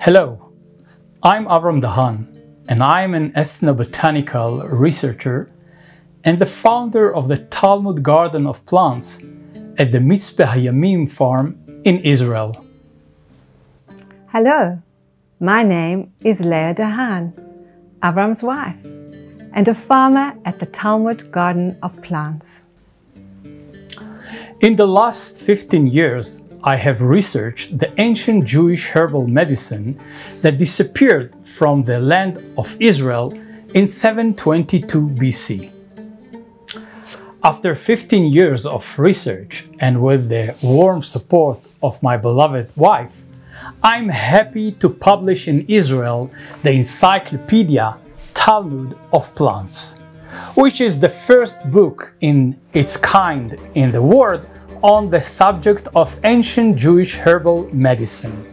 Hello, I'm Avram Dahan, and I'm an ethnobotanical researcher and the founder of the Talmud Garden of Plants at the Mitzpeh Hayamim farm in Israel. Hello, my name is Leah Dahan, Avram's wife, and a farmer at the Talmud Garden of Plants. In the last 15 years, I have researched the ancient Jewish herbal medicine that disappeared from the land of Israel in 722 BC. After 15 years of research and with the warm support of my beloved wife, I'm happy to publish in Israel the Encyclopedia Talmud of Plants, which is the first book in its kind in the world on the subject of ancient Jewish herbal medicine.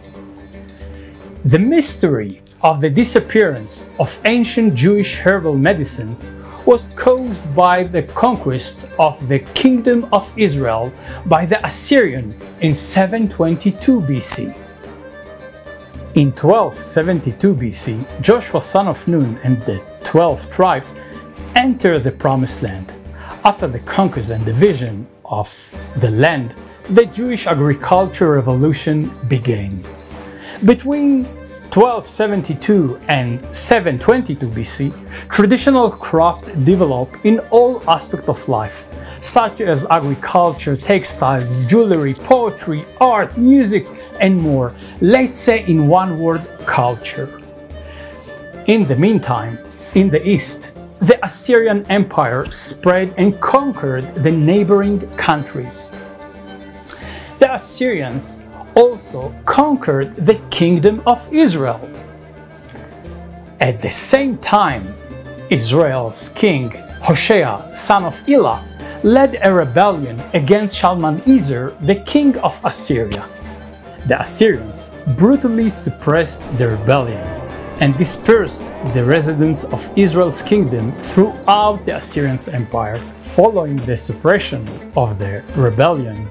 The mystery of the disappearance of ancient Jewish herbal medicines was caused by the conquest of the Kingdom of Israel by the Assyrian in 722 BC. In 1272 BC, Joshua son of Nun and the 12 tribes entered the Promised Land. After the conquest and division of the land, the Jewish agricultural revolution began. Between 1272 and 722 BC, traditional craft developed in all aspects of life, such as agriculture, textiles, jewelry, poetry, art, music, and more. Let's say in one word, culture. In the meantime, in the East, the Assyrian Empire spread and conquered the neighboring countries. The Assyrians also conquered the Kingdom of Israel. At the same time, Israel's king, Hoshea, son of Elah, led a rebellion against Shalmaneser, the king of Assyria. The Assyrians brutally suppressed the rebellion and dispersed the residents of Israel's kingdom throughout the Assyrian Empire. Following the suppression of the rebellion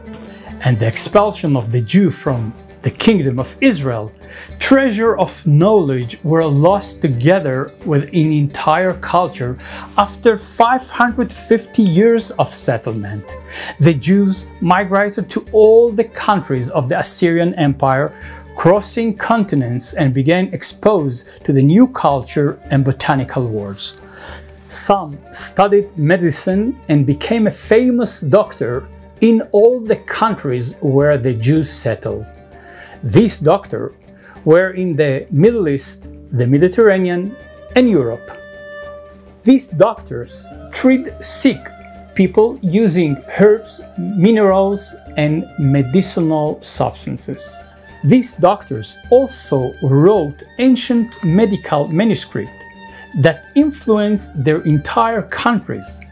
and the expulsion of the Jew from the kingdom of Israel, treasure of knowledge were lost together with an entire culture. After 550 years of settlement, the Jews migrated to all the countries of the Assyrian Empire, crossing continents, and began exposed to the new culture and botanical worlds. Some studied medicine and became a famous doctor in all the countries where the Jews settled. These doctors were in the Middle East, the Mediterranean, and Europe. These doctors treat sick people using herbs, minerals, and medicinal substances. These doctors also wrote ancient medical manuscripts that influenced their entire countries.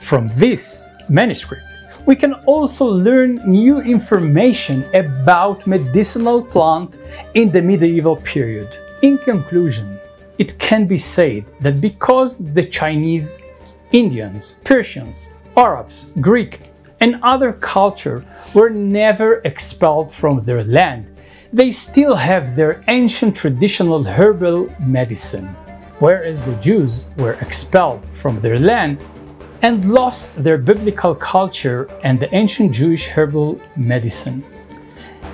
From this manuscript, we can also learn new information about medicinal plants in the medieval period. In conclusion, it can be said that because the Chinese, Indians, Persians, Arabs, Greek, and other cultures were never expelled from their land, they still have their ancient traditional herbal medicine. Whereas the Jews were expelled from their land and lost their biblical culture and the ancient Jewish herbal medicine.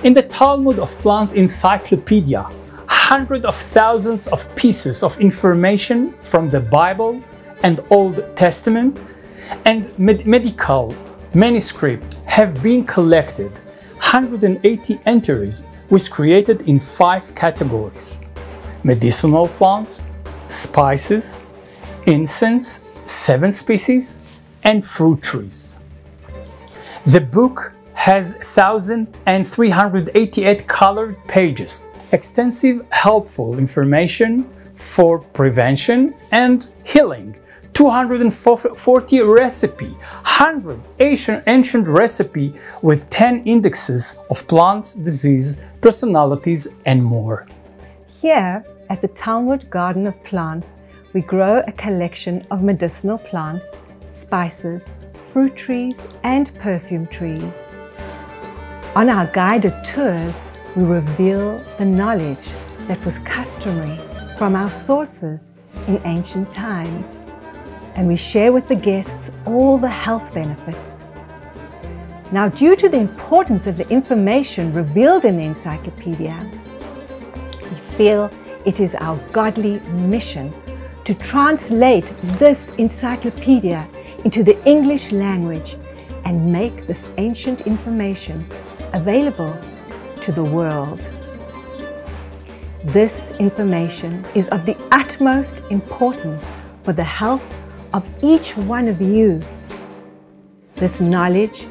In the Talmud of Plant Encyclopedia, hundreds of thousands of pieces of information from the Bible and Old Testament and medical manuscripts have been collected. 180 entries was created in 5 categories: medicinal plants, spices, incense, 7 species, and fruit trees. The book has 1,388 colored pages, extensive helpful information for prevention and healing, 240 recipe, 100 ancient recipe with 10 indexes of plant disease, personalities, and more. Here at the Talmud Garden of Plants, we grow a collection of medicinal plants, spices, fruit trees, and perfume trees. On our guided tours, we reveal the knowledge that was customary from our sources in ancient times. And we share with the guests all the health benefits. Now, due to the importance of the information revealed in the encyclopedia, we feel it is our godly mission to translate this encyclopedia into the English language and make this ancient information available to the world. This information is of the utmost importance for the health of each one of you. This knowledge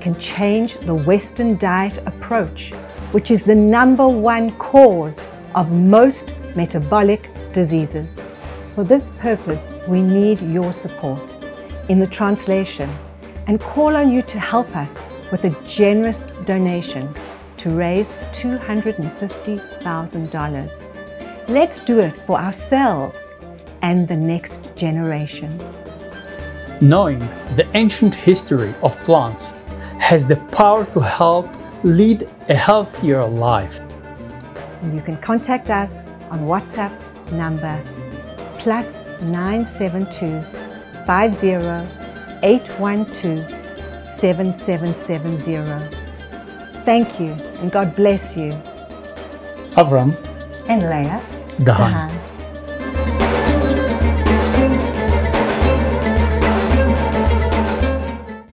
can change the Western diet approach, which is the #1 cause of most metabolic diseases. For this purpose, we need your support in the translation and call on you to help us with a generous donation to raise $250,000. Let's do it for ourselves and the next generation. Knowing the ancient history of plants has the power to help lead a healthier life. And you can contact us on WhatsApp number +972 50 812 7770. Thank you and God bless you. Avram And Leah Dahan.